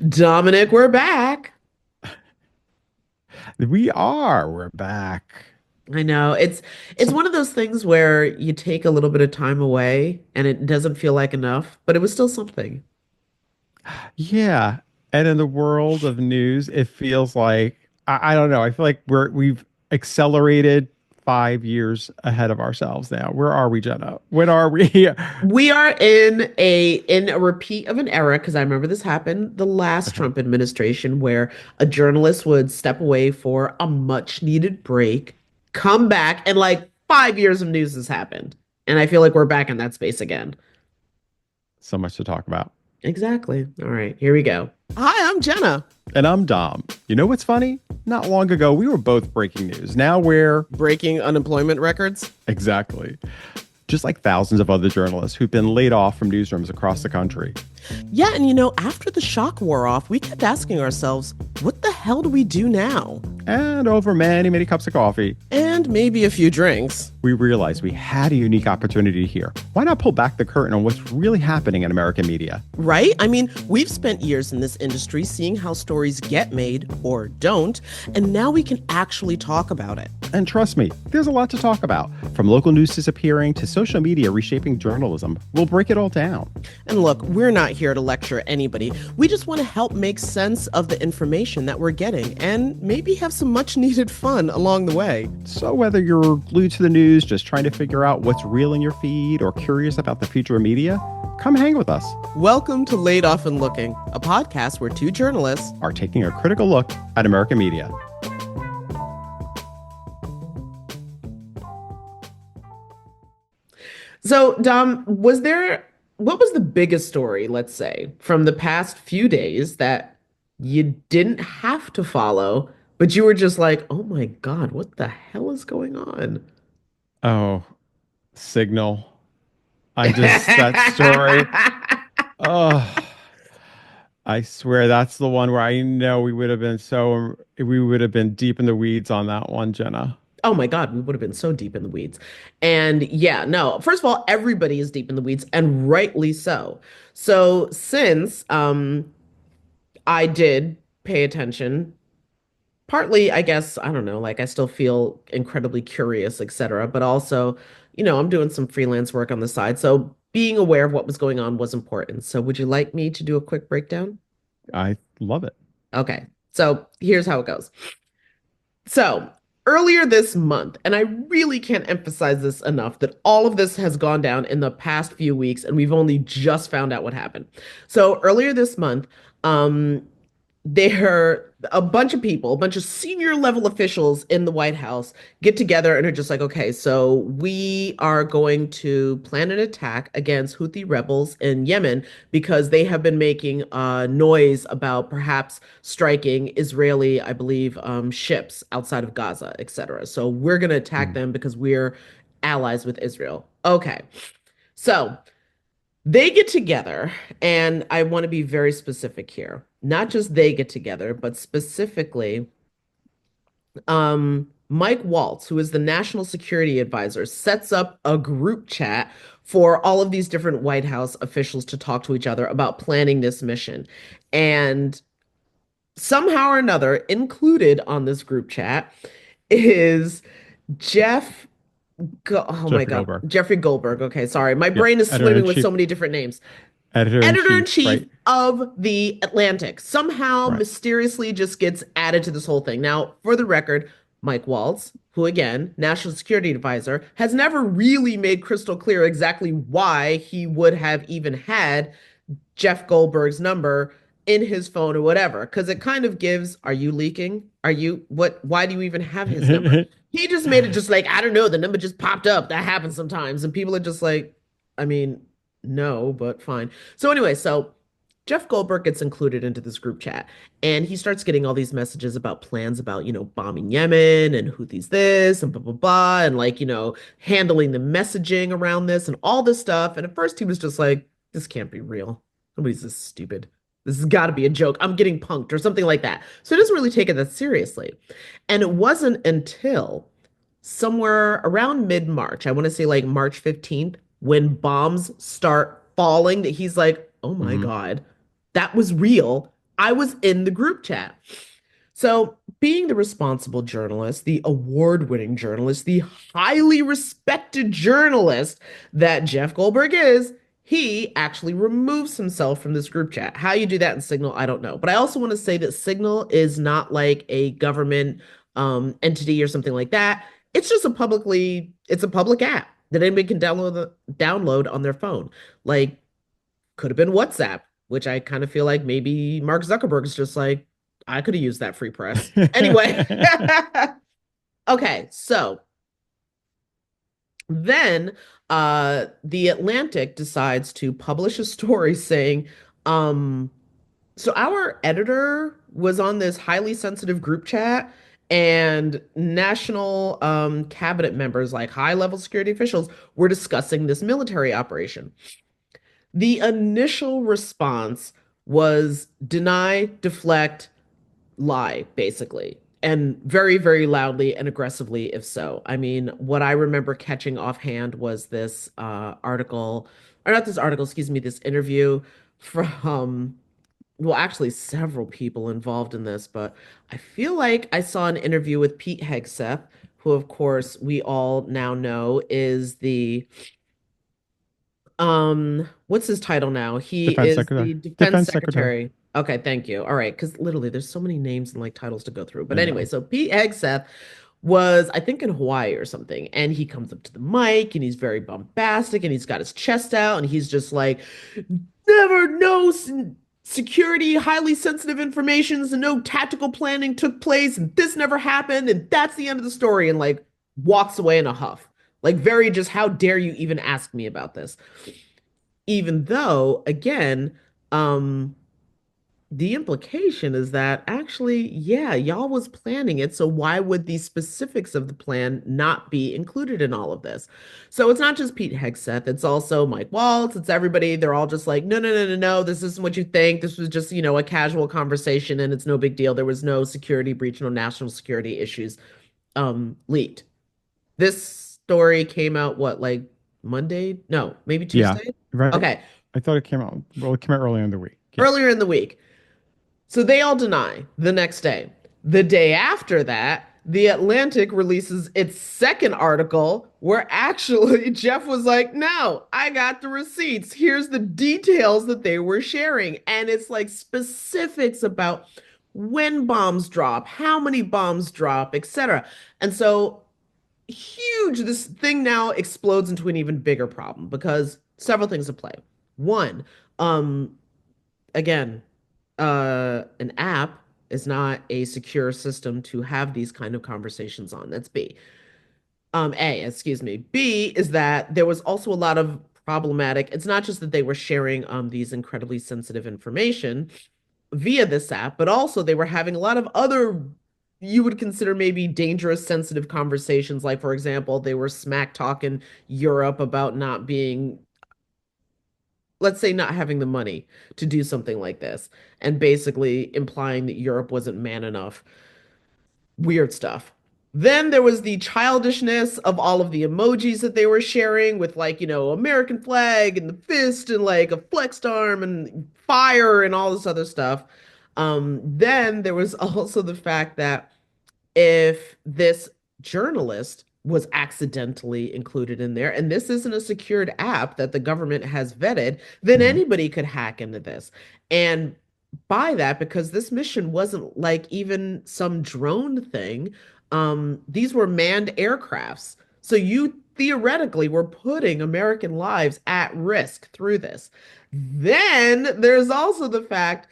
Dominic, we're back. We're back. I know. It's So, one of those things where you take a little bit of time away and it doesn't feel like enough, but it was still something. yeah. And in the world of news, it feels like I don't know. I feel like we've accelerated 5 years ahead of ourselves now. Where are we, Jenna? When are we? We are in a repeat of an era because I remember this happened the last Okay. Trump administration where a journalist would step away for a much needed break, come back, and like 5 years of news has happened. And I feel like we're back in that space again. So much to talk about. Exactly. All right, here we go. Hi, I'm Jenna. And I'm Dom. You know what's funny? Not long ago, we were both breaking news. Now we're Breaking unemployment records. exactly just like thousands of other journalists who've been laid off from newsrooms across the country. Yeah, and after the shock wore off, we kept asking ourselves, what the hell do we do now? And over many, many cups of coffee, And maybe a few drinks. we realized we had a unique opportunity here. Why not pull back the curtain on what's really happening in American media? Right? I mean, we've spent years in this industry seeing how stories get made or don't, and now we can actually talk about it. And trust me, there's a lot to talk about. From local news disappearing to social media reshaping journalism, we'll break it all down. And look, we're not here to lecture anybody. We just want to help make sense of the information that we're getting and maybe have some much needed fun along the way. So whether you're glued to the news, just trying to figure out what's real in your feed, or curious about the future of media, come hang with us. Welcome to Laid Off and Looking, a podcast where two journalists Are taking a critical look at American media. So, Dom, what was the biggest story, let's say, from the past few days that you didn't have to follow, but you were just like, oh my God, what the hell is going on? Oh, Signal. That story. Oh, I swear that's the one where I know we would have been deep in the weeds on that one, Jenna. Oh my God, we would have been so deep in the weeds. And yeah, no, first of all, everybody is deep in the weeds, and rightly so. So since I did pay attention, partly, I guess, I don't know, like I still feel incredibly curious, etc. But also, I'm doing some freelance work on the side. So being aware of what was going on was important. So would you like me to do a quick breakdown? I love it. Okay. So here's how it goes. So earlier this month, and I really can't emphasize this enough, that all of this has gone down in the past few weeks, and we've only just found out what happened. So earlier this month, there a bunch of people, a bunch of senior level officials in the White House get together and are just like, okay, so we are going to plan an attack against Houthi rebels in Yemen because they have been making noise about perhaps striking Israeli, I believe, ships outside of Gaza, etc. So we're going to attack Mm. them because we're allies with Israel. Okay. So they get together, and I want to be very specific here. Not just they get together, but specifically, Mike Waltz, who is the national security advisor, sets up a group chat for all of these different White House officials to talk to each other about planning this mission. And somehow or another, included on this group chat is Jeff. Oh my Jeffrey God, Goldberg. Jeffrey Goldberg. Okay, sorry. My Yeah, brain is editor in swimming with chief. so many different names. Editor in Editor in chief, chief right? of the Atlantic somehow Right. mysteriously just gets added to this whole thing. Now, for the record, Mike Waltz, who again, national security advisor, has never really made crystal clear exactly why he would have even had Jeff Goldberg's number in his phone or whatever, because it kind of gives, are you leaking? Are you what? Why do you even have his number? He just made it just like, I don't know, the number just popped up. That happens sometimes. And people are just like, I mean, no, but fine. So anyway, so Jeff Goldberg gets included into this group chat and he starts getting all these messages about plans about, bombing Yemen and Houthis this and blah, blah, blah, and like, handling the messaging around this and all this stuff. And at first he was just like, this can't be real. Nobody's this stupid. This has got to be a joke. I'm getting punked or something like that. So he doesn't really take it that seriously. And it wasn't until somewhere around mid-March, I want to say like March 15th, when bombs start falling, that he's like, oh my Mhm. God, that was real. I was in the group chat. So, being the responsible journalist, the award-winning journalist, the highly respected journalist that Jeff Goldberg is, he actually removes himself from this group chat. How you do that in Signal, I don't know. But I also want to say that Signal is not like a government entity or something like that. It's just it's a public app that anybody can download on their phone. Like, could have been WhatsApp, which I kind of feel like maybe Mark Zuckerberg's just like, I could have used that free press. Anyway, okay, so then the Atlantic decides to publish a story saying, um, so our editor was on this highly sensitive group chat, and national cabinet members, like high-level security officials, were discussing this military operation. The initial response was deny, deflect, lie, basically, and very, very loudly and aggressively, if so. I mean, what I remember catching offhand was this article, or not this article, excuse me, this interview from, well, actually, several people involved in this, but I feel like I saw an interview with Pete Hegseth, who, of course, we all now know is the what's his title now? He Defense is Secretary. the defense Defense Secretary. secretary. Okay, thank you. All right, because literally there's so many names and like titles to go through. But I anyway, know. so Pete Hegseth was, I think, in Hawaii or something, and he comes up to the mic and he's very bombastic and he's got his chest out and he's just like, never no security, highly sensitive information, and no tactical planning took place, and this never happened, and that's the end of the story, and like walks away in a huff. Like, very just, how dare you even ask me about this? Even though, again, um, the implication is that actually, yeah, y'all was planning it. So why would the specifics of the plan not be included in all of this? So it's not just Pete Hegseth, it's also Mike Waltz, it's everybody. They're all just like, no, no, no, no, no, this isn't what you think. This was just, a casual conversation and it's no big deal. There was no security breach, no national security issues leaked. This story came out what, like Monday? No, maybe Yeah, Tuesday? right. Okay, I thought it came out. Well, it came out earlier in the week. Yeah. earlier in the week. So they all deny the next day. The day after that, The Atlantic releases its second article where actually Jeff was like, no, I got the receipts. Here's the details that they were sharing. And it's like specifics about when bombs drop, how many bombs drop, etc. And so huge, this thing now explodes into an even bigger problem because several things at play. One, um, again, an app is not a secure system to have these kind of conversations on. That's B. A, excuse me. B is that there was also a lot of problematic. It's not just that they were sharing these incredibly sensitive information via this app, but also they were having a lot of other, you would consider maybe dangerous, sensitive conversations. Like, for example, they were smack talking Europe about not being, let's say, not having the money to do something like this, and basically implying that Europe wasn't man enough. Weird stuff. Then there was the childishness of all of the emojis that they were sharing with, like, American flag and the fist and like a flexed arm and fire and all this other stuff. Then there was also the fact that if this journalist was accidentally included in there, and this isn't a secured app that the government has vetted, then Mhm. anybody could hack into this. And by that, because this mission wasn't like even some drone thing, these were manned aircrafts. So you theoretically were putting American lives at risk through this. Then there's also the fact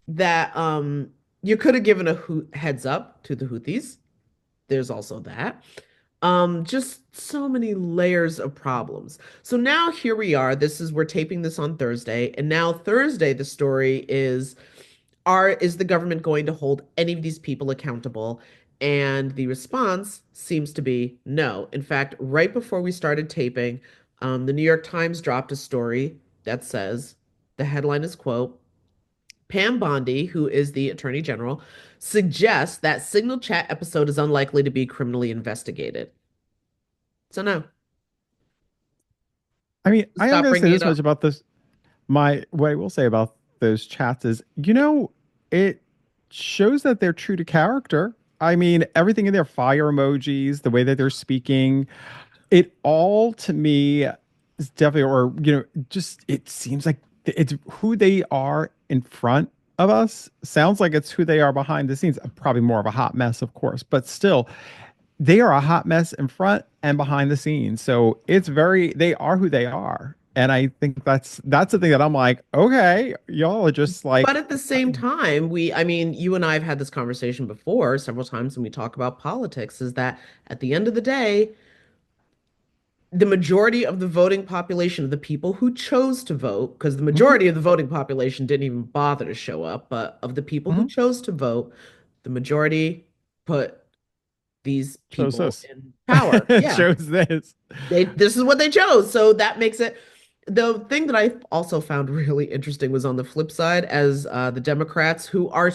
that you could have given a heads up to the Houthis. There's also that. Just so many layers of problems. So now here we are. We're taping this on Thursday, and now Thursday the story is the government going to hold any of these people accountable? And the response seems to be no. In fact, right before we started taping, the New York Times dropped a story that says the headline is, quote, Pam Bondi, who is the attorney general, suggests that Signal chat episode is unlikely to be criminally investigated. So no, I mean, I'm not stop going to say bringing it this much up. about this. What I will say about those chats is, it shows that they're true to character. I mean, everything in their fire emojis, the way that they're speaking, it all to me is definitely, or, just it seems like it's who they are in front of us. Sounds like it's who they are behind the scenes. Probably more of a hot mess, of course, but still, they are a hot mess in front and behind the scenes. So they are who they are. And I think that's the thing that I'm like, okay, y'all are just But like, at the same time, I mean, you and I have had this conversation before several times when we talk about politics, is that at the end of the day, the majority of the voting population of the people who chose to vote, because the mhm, majority of the voting population didn't even bother to show up, but of the people who mhm, chose to vote, the majority put these shows people this. in power. It Yeah. shows this. This is what they chose. So that makes it the thing that I also found really interesting was on the flip side as the Democrats who are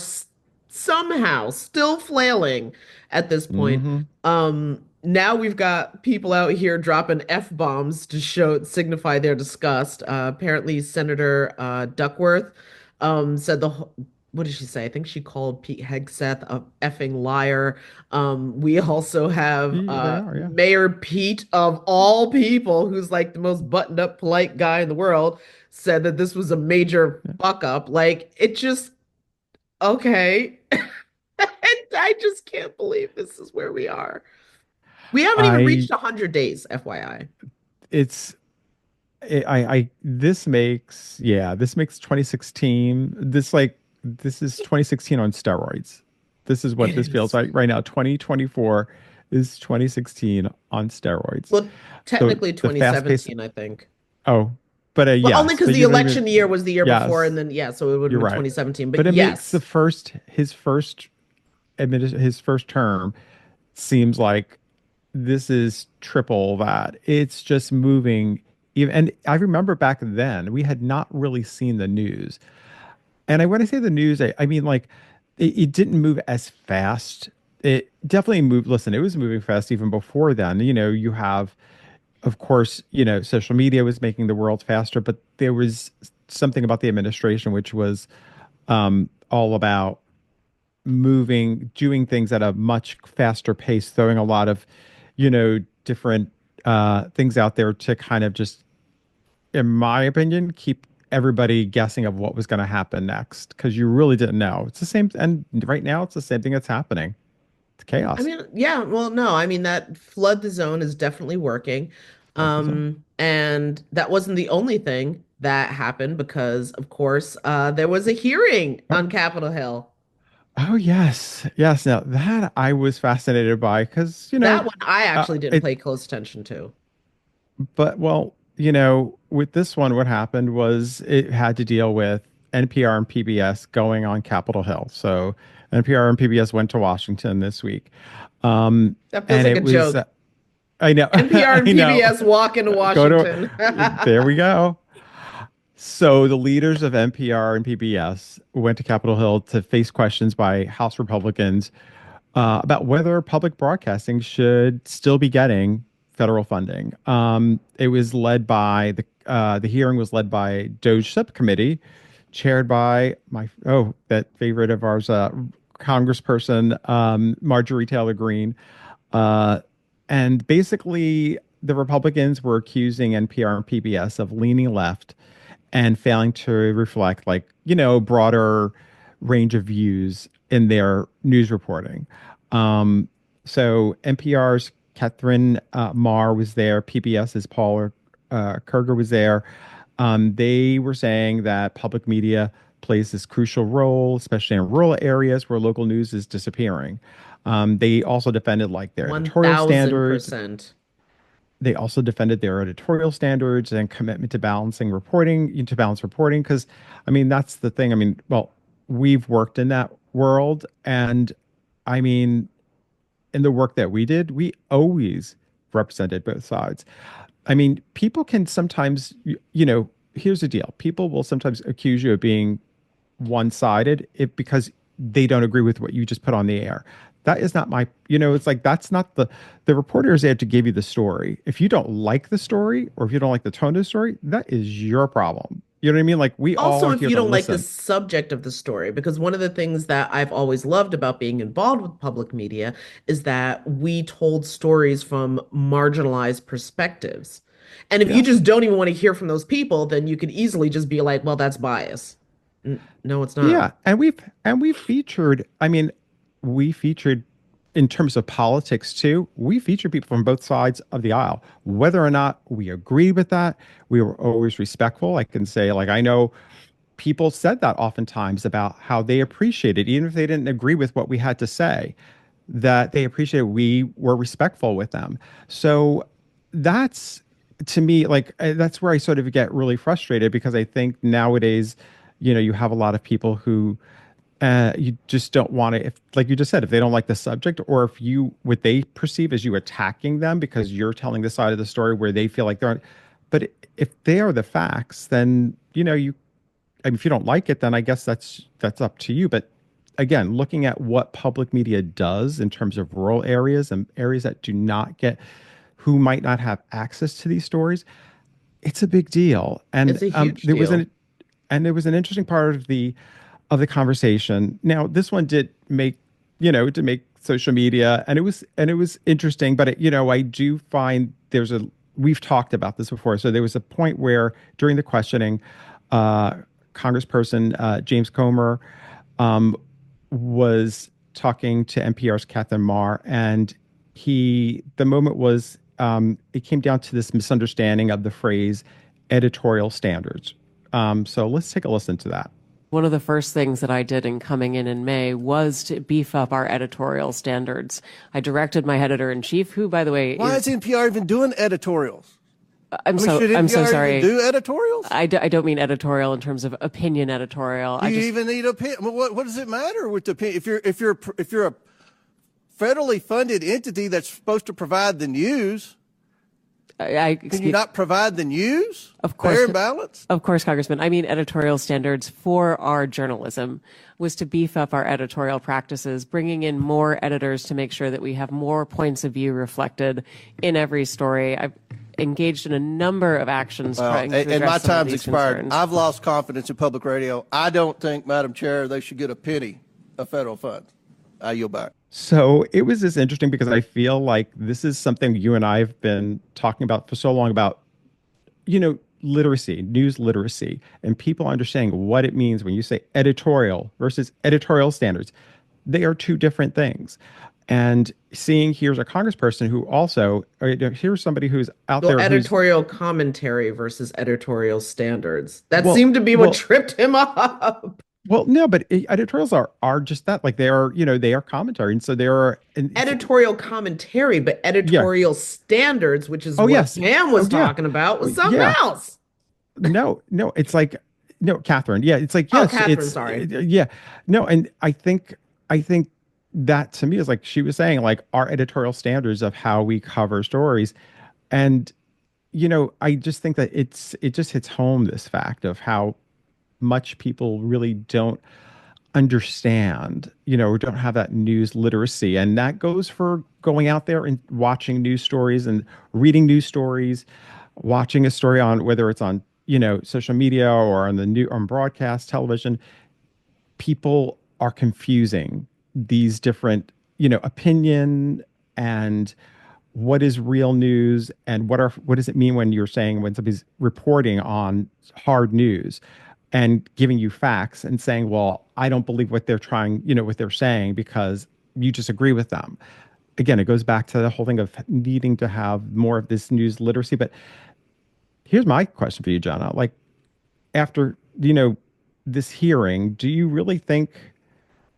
somehow still flailing at this point. Hmm. Now we've got people out here dropping F-bombs to signify their disgust. Apparently Senator Duckworth said what did she say? I think she called Pete Hegseth a effing liar. We also have They are, yeah. Mayor Pete, of all people, who's like the most buttoned up, polite guy in the world, said that this was a major Yeah. fuck up. Like, it just, okay. And I just can't believe this is where we are. We haven't even I reached 100 days, FYI. it's this makes, yeah, this makes 2016, this is 2016 on steroids. This is what It this feels is. like right now. 2024 is 2016 on steroids. Well, So technically the fast pace. 2017, I think. Oh, but Well, only yes, because but the you don't even, election year was the year before, and yes, then, yeah, so it would have you're been right. 2017. But But it makes yes, his first term seems like this is triple that. It's just moving. Even, and I remember back then we had not really seen the news. And when I say the news, I mean like it didn't move as fast. It definitely moved. Listen, it was moving fast even before then. You have, of course, social media was making the world faster, but there was something about the administration which was all about doing things at a much faster pace, throwing a lot of, different things out there to kind of just, in my opinion, keep everybody guessing of what was going to happen next because you really didn't know. It's the same, and right now it's the same thing that's happening. It's I chaos. mean, yeah, well, no, I mean that flood the zone is definitely working. Flood the zone. And that wasn't the only thing that happened because, of course, there was a hearing Oh, on Capitol Hill. oh, yes, yes. Now that I was fascinated by because That one I actually didn't it pay close attention to. But well, with this one, what happened was it had to deal with NPR and PBS going on Capitol Hill. So NPR and PBS went to Washington this week. Um, That feels and like a it was, joke. I know, NPR and I know. PBS walk into Go Washington. there we go. So the leaders of NPR and PBS went to Capitol Hill to face questions by House Republicans about whether public broadcasting should still be getting federal funding. It was led by the hearing was led by Doge subcommittee, chaired by that favorite of ours, Congressperson Marjorie Taylor Greene, uh, and basically the Republicans were accusing NPR and PBS of leaning left and failing to reflect broader range of views in their news reporting. Um, so NPR's Catherine Marr was there. PBS's Paul Kerger was there. They were saying that public media plays this crucial role, especially in rural areas where local news is disappearing. They also defended their editorial standards. 1000%. They also defended their editorial standards and commitment to balance reporting. Because, I mean, that's the thing. I mean, well, we've worked in that world. And I mean, in the work that we did, we always represented both sides. I mean, people can sometimes, here's the deal. People will sometimes accuse you of being one-sided because they don't agree with what you just put on the air. That is not it's like that's not the reporters there to give you the story. If you don't like the story or if you don't like the tone of the story, that is your problem. You know what I mean? Like we all Also, are if here you to don't like the listen. subject of the story, because one of the things that I've always loved about being involved with public media is that we told stories from marginalized perspectives. And if you Yeah. just don't even want to hear from those people, then you could easily just be like, well, that's bias. No, it's not. Yeah, and we've featured, I mean, we featured in terms of politics too, we featured people from both sides of the aisle. Whether or not we agreed with that, we were always respectful. I can say, like, I know people said that oftentimes about how they appreciated, even if they didn't agree with what we had to say, that they appreciated we were respectful with them. So that's to me, like, that's where I sort of get really frustrated because I think nowadays, you have a lot of people who you just don't want to, if, like you just said, if they don't like the subject, or if you, what they perceive as you attacking them because you're telling the side of the story where they feel like they're on. But if they are the facts, then, I mean, if you don't like it, then I guess that's up to you. But again, looking at what public media does in terms of rural areas and areas that do not get, who might not have access to these stories, it's a big deal. And It's a huge there was deal. an interesting part of the conversation. Now, this one did make social media, and it was interesting. But I do find we've talked about this before. So there was a point where during the questioning, uh, Congressperson James Comer um, was talking to NPR's Catherine Marr, and the moment was it came down to this misunderstanding of the phrase editorial standards. So let's take a listen to that. One of the first things that I did in coming in May was to beef up our editorial standards. I directed my editor-in-chief, who, by the way, Why is NPR even doing editorials? Should I'm so NPR sorry. even do editorials? I don't mean editorial in terms of opinion editorial. Do you even need opinion? What does it matter with the opinion? If you're a federally funded entity that's supposed to provide the news, can you not provide the news? Of course. Fair and balanced? Of course, Congressman. I mean, editorial standards for our journalism was to beef up our editorial practices, bringing in more editors to make sure that we have more points of view reflected in every story. I've engaged in a number of actions trying to address and my some of time's these expired. concerns. I've lost confidence in public radio. I don't think, Madam Chair, they should get a penny of federal funds. I yield back. So it was just interesting because I feel like this is something you and I have been talking about for so long about, literacy, news literacy, and people understanding what it means when you say editorial versus editorial standards. They are two different things. And seeing here's a congressperson who also, here's somebody who's out So there editorial commentary versus editorial standards. That well, seemed to be what well, tripped him up. well, no, but editorials are just that. Like they are commentary, and so there are Editorial commentary, but yeah. editorial standards, which is Oh what yes. Pam Oh was yeah. talking about, was something Yeah. else. No, it's like no, Catherine. Yeah, it's like Oh, yes, Catherine, it's sorry. yeah, no, and I think that to me is like she was saying, like our editorial standards of how we cover stories, and I just think that it just hits home this fact of how much people really don't understand, or don't have that news literacy. And that goes for going out there and watching news stories and reading news stories, watching a story on whether it's on, social media or on broadcast television. People are confusing these different, opinion and what is real news and what does it mean when you're saying when somebody's reporting on hard news and giving you facts and saying, well, I don't believe what they're trying, what they're saying because you disagree with them. Again, it goes back to the whole thing of needing to have more of this news literacy. But here's my question for you, Jenna. Like after, this hearing, do you really think,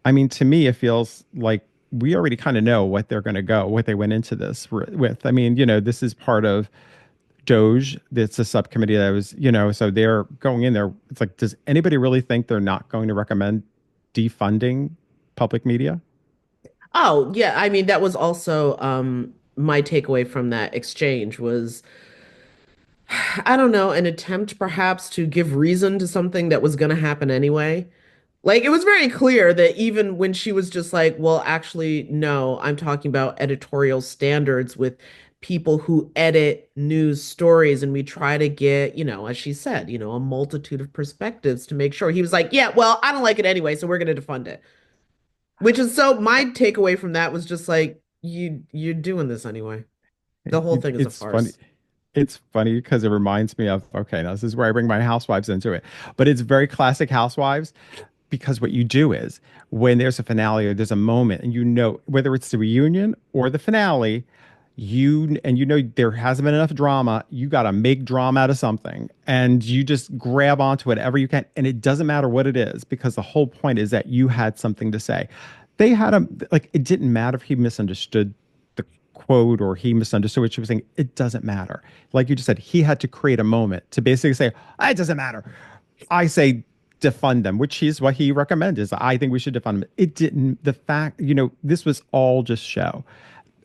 I mean, to me, it feels like we already kind of know what they went into this with. I mean, this is part of Doge. It's a subcommittee that was, so they're going in there. It's like, does anybody really think they're not going to recommend defunding public media? Oh, yeah. I mean, that was also my takeaway from that exchange was, I don't know, an attempt perhaps to give reason to something that was going to happen anyway. Like, it was very clear that even when she was just like, well, actually, no, I'm talking about editorial standards with people who edit news stories and we try to get, as she said, a multitude of perspectives to make sure. He was like, yeah, well, I don't like it anyway, so we're going to defund it. Which is so my takeaway from that was just like, you're doing this anyway. The whole thing is a It's funny. farce. It's funny because it reminds me of, okay, now this is where I bring my housewives into it, but it's very classic housewives because what you do is when there's a finale or there's a moment and whether it's the reunion or the finale, there hasn't been enough drama, you got to make drama out of something and you just grab onto whatever you can. And it doesn't matter what it is because the whole point is that you had something to say. They had it didn't matter if he misunderstood the quote or he misunderstood what she was saying. It doesn't matter. Like you just said, he had to create a moment to basically say, it doesn't matter. I say defund them, which is what he recommended. Is I think we should defund them. It didn't. The fact, this was all just show,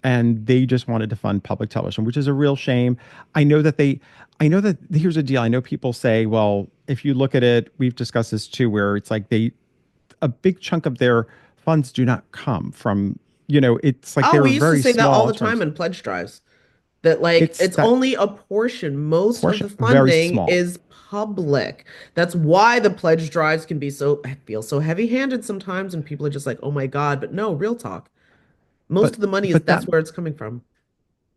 and they just wanted to fund public television, which is a real shame. I know that here's a deal. I know people say, well, if you look at it, we've discussed this too, where it's like a big chunk of their funds do not come from, it's like Oh, they're we used to very say that all small the in terms. time in pledge drives. That like It's it's that only a portion. Most of the portion, very funding small. is public. That's why the pledge drives can be I feel so heavy-handed sometimes, and people are just like, oh my God. But no, real talk. Most But of the money is but that's that where it's coming from.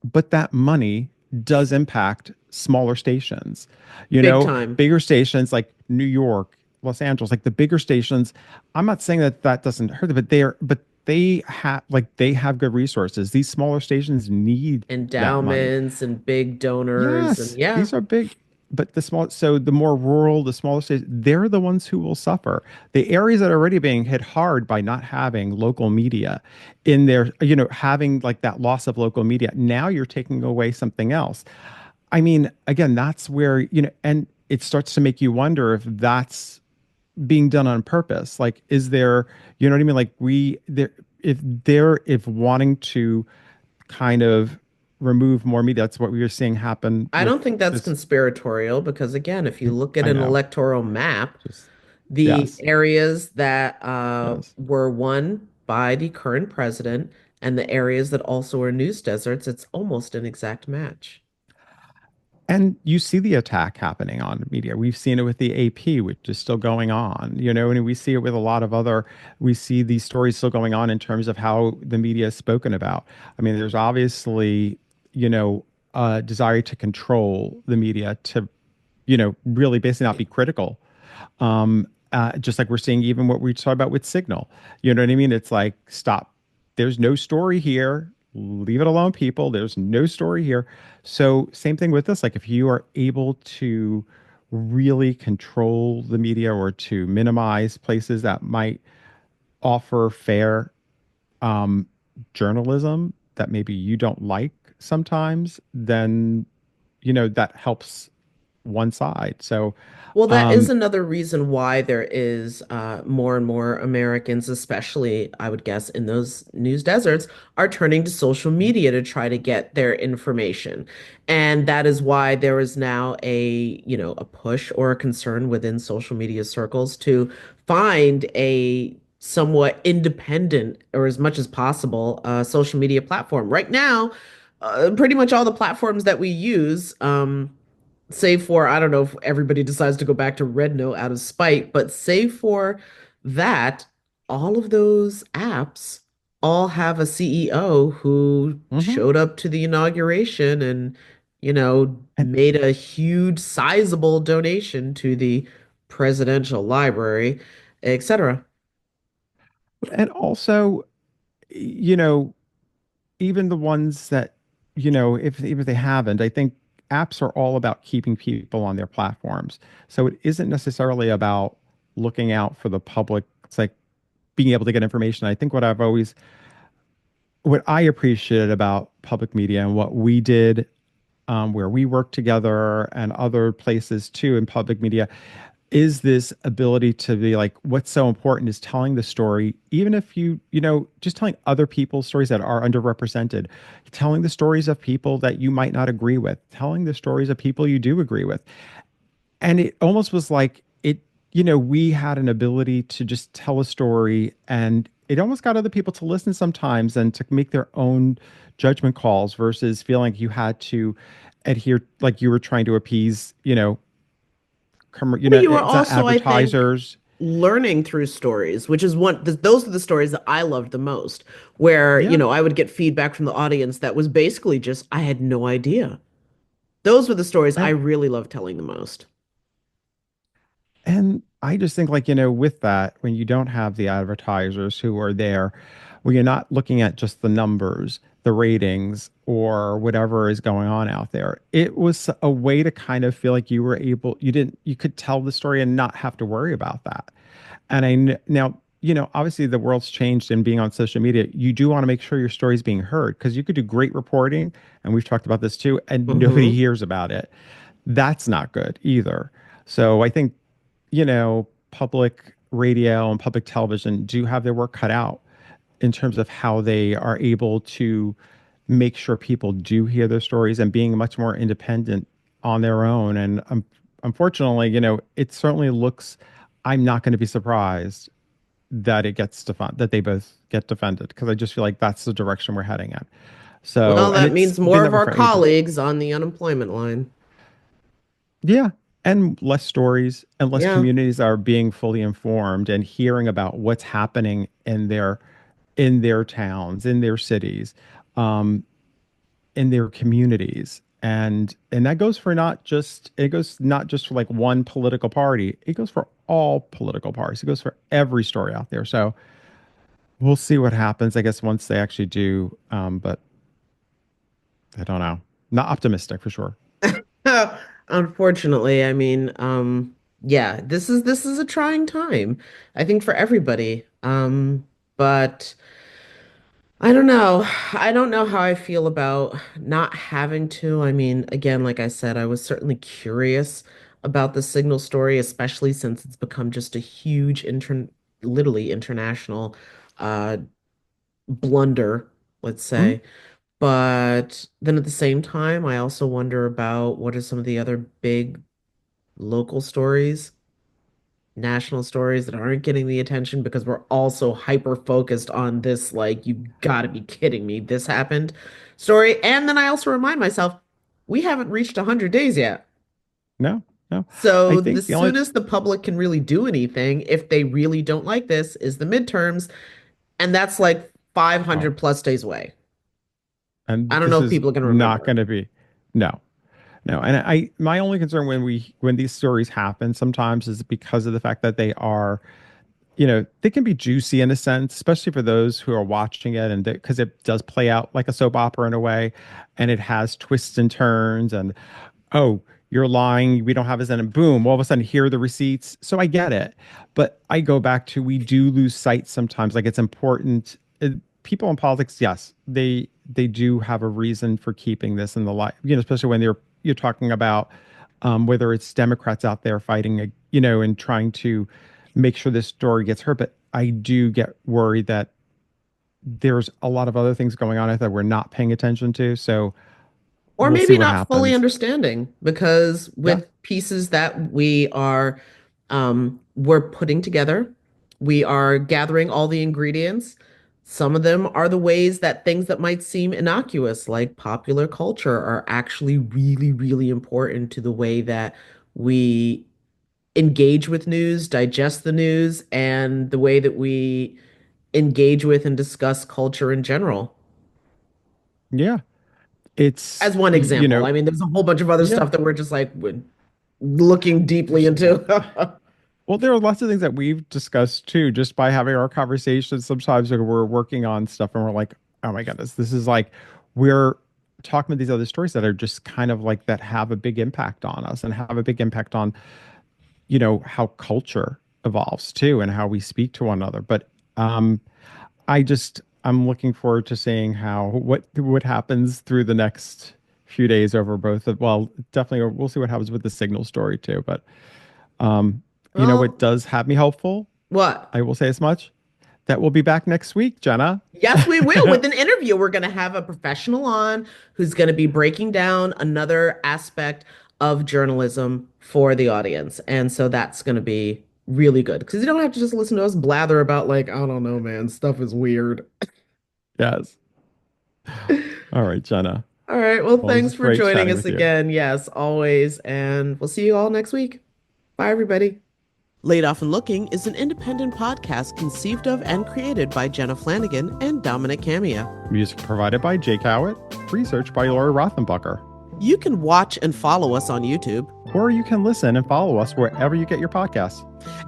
but that money does impact smaller stations. Big time. Bigger stations like New York, Los Angeles, like the bigger stations. I'm not saying that doesn't hurt them, but they have good resources. These smaller stations need that money. Endowments and big donors and Yes, yeah. these are big, but the more rural, the smaller states, they're the ones who will suffer. The areas that are already being hit hard by not having local media in there, having like that loss of local media. Now you're taking away something else. I mean, again, that's where, and it starts to make you wonder if that's being done on purpose. Like, is there, you know what I mean? Like if wanting to kind of remove more media. That's what we were seeing happen I with don't think that's this. conspiratorial because again, if you look at I an know. electoral map, Just the yes, areas that yes. were won by the current president and the areas that also are news deserts, it's almost an exact match. And you see the attack happening on media. We've seen it with the AP, which is still going on, and we see it with a lot of we see these stories still going on in terms of how the media is spoken about. I mean, there's obviously, a desire to control the media to, really basically not be critical. Just like we're seeing even what we talked about with Signal. You know what I mean? It's like, stop. There's no story here. Leave it alone, people. There's no story here. So same thing with this. Like if you are able to really control the media or to minimize places that might offer fair um, journalism that maybe you don't like sometimes, then that helps one side. So Well, that is um, another reason why there is more and more Americans, especially I would guess in those news deserts, are turning to social media to try to get their information. And that is why there is now a push or a concern within social media circles to find a somewhat independent or as much as possible social media platform. Right now, pretty much all the platforms that we use, save for, I don't know if everybody decides to go back to Red Note out of spite, but save for that, all of those apps all have a CEO who mhm. showed up to the inauguration and, and made a huge, sizable donation to the presidential library, etc. and also, you know, even the ones that, if even if they haven't, I think apps are all about keeping people on their platforms. So it isn't necessarily about looking out for the public. It's like being able to get information. I think what I appreciated about public media and what we did, where we work together and other places too in public media, is this ability to be like, what's so important is telling the story, even if just telling other people's stories that are underrepresented, telling the stories of people that you might not agree with, telling the stories of people you do agree with. And it almost was like we had an ability to just tell a story and it almost got other people to listen sometimes and to make their own judgment calls versus feeling like you had to adhere, like you were trying to appease, Well, you were it's also, I think, advertisers. learning through stories, which is those are the stories that I loved the most, where, Yeah. I would get feedback from the audience that was basically just, I had no idea. Those were the stories I And really loved telling the most. And I just think, like, with that, when you don't have the advertisers who are there, when you're not looking at just the numbers, the ratings, or whatever is going on out there, it was a way to kind of feel like you could tell the story and not have to worry about that. And now, obviously the world's changed and being on social media, you do want to make sure your story is being heard because you could do great reporting, and we've talked about this too, and nobody Hmm. hears about it. That's not good either. So I think public radio and public television do have their work cut out in terms of how they are able to make sure people do hear their stories and being much more independent on their own. And unfortunately, it certainly looks, I'm not going to be surprised that that they both get defended because I just feel like that's the direction we're heading in. So, Well, and that it's means been more that of way our for ages. colleagues on the unemployment line. Yeah. And less stories and less Yeah. communities are being fully informed and hearing about what's happening in their towns, in their cities, um, in their communities. And that goes for not just for like one political party. It goes for all political parties. It goes for every story out there. So we'll see what happens, I guess, once they actually do. But I don't know. Not optimistic for sure. Unfortunately, I mean, yeah, this is a trying time, I think, for everybody. But I don't know. I don't know how I feel about not having to. I mean, again, like I said, I was certainly curious about the Signal story, especially since it's become just a huge literally international uh blunder, let's Hmm? say. But then at the same time, I also wonder about what are some of the other big local stories, national stories that aren't getting the attention because we're also hyper focused on this, like, you gotta be kidding me, this happened story. And then I also remind myself, we haven't reached 100 days yet. No, no. I So the think the only soonest the public can really do anything, if they really don't like this, is the midterms. And that's like oh, 500 plus days away. I and don't know this if is people are going to not remember. going to be no. No, and my only concern when these stories happen sometimes is because of the fact that they can be juicy in a sense, especially for those who are watching it, and because it does play out like a soap opera in a way, and it has twists and turns, and oh, you're lying, we don't have this, and boom, all of a sudden here are the receipts. So I get it, but I go back to we do lose sight sometimes. Like it's important. People in politics, yes, they do have a reason for keeping this in the light, especially when you're talking about whether it's Democrats out there fighting, and trying to make sure this story gets heard. But I do get worried that there's a lot of other things going on that we're not paying attention to. So Or we'll see maybe what not fully happens. understanding, because Yeah. with pieces that we're putting together, we are gathering all the ingredients. Some of them are the ways that things that might seem innocuous, like popular culture, are actually really, really important to the way that we engage with news, digest the news, and the way that we engage with and discuss culture in general. Yeah. It's, As one example. I mean, there's a whole bunch of other yeah. stuff that we're just like looking deeply into. Well, there are lots of things that we've discussed too, just by having our conversations. Sometimes when we're working on stuff and we're like, oh my goodness, this is like we're talking about these other stories that are just kind of like that have a big impact on us and have a big impact on, how culture evolves too and how we speak to one another. But um I'm looking forward to seeing what happens through the next few days over both of, well, definitely we'll see what happens with the Signal story too. But what Well, does have me hopeful, what? I will say as much, that we'll be back next week, Jenna. Yes, we will. With an interview, we're going to have a professional on who's going to be breaking down another aspect of journalism for the audience. And so that's going to be really good because you don't have to just listen to us blather about like, I don't know, man, stuff is weird. Yes. All right, Jenna. All right. Well, Well, it thanks was for great joining chatting us with you. again. Yes, always. And we'll see you all next week. Bye, everybody. Laid Off and Looking is an independent podcast conceived of and created by Jenna Flanagan and Dominic Camia. Music provided by Jake Howitt. Research by Laura Rothenbucker. You can watch and follow us on YouTube. Or you can listen and follow us wherever you get your podcasts.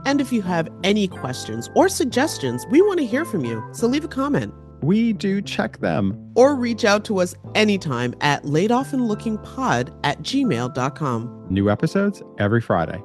And if you have any questions or suggestions, we want to hear from you. So leave a comment. We do check them. Or reach out to us anytime at laidoffandlookingpod@gmail.com. New episodes every Friday.